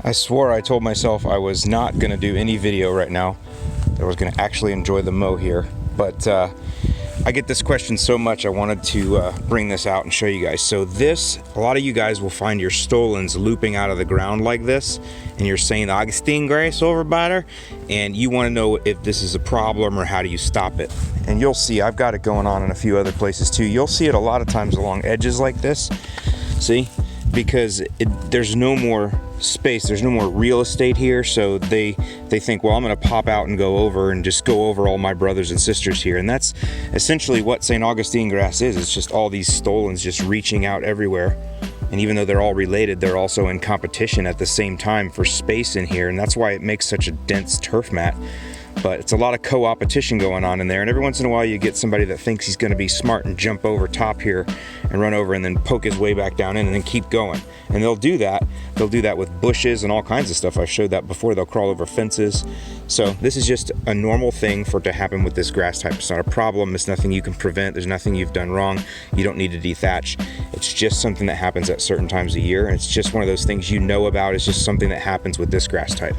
I swore I told myself I was not going to do any video right now, that I was going to actually enjoy the mow here, but I get this question so much I wanted to bring this out and show you guys. So this, a lot of you guys will find your stolons looping out of the ground like this, and you're St Augustinegrass overbiter, and you want to know if this is a problem or how do you stop it. And you'll see I've got it going on in a few other places too. You'll see it a lot of times along edges like this, see? Because there's no more space, there's no more real estate here, so they think, well, I'm going to pop out and go over and just go over all my brothers and sisters here. And that's essentially what St Augustinegrass is. It's just all these stolons just reaching out everywhere. And even though they're all related, they're also in competition at the same time for space in here, and that's why it makes such a dense turf mat. But it's a lot of co-opetition going on in there, and every once in a while you get somebody that thinks he's going to be smart and jump over top here and run over and then poke his way back down in and then keep going. And they'll do that. They'll do that with bushes and all kinds of stuff. I've showed that before. They'll crawl over fences. So this is just a normal thing for it to happen with this grass type. It's not a problem. It's nothing you can prevent. There's nothing you've done wrong. You don't need to dethatch. It's just something that happens at certain times of year, and it's just one of those things you know about. It's just something that happens with this grass type.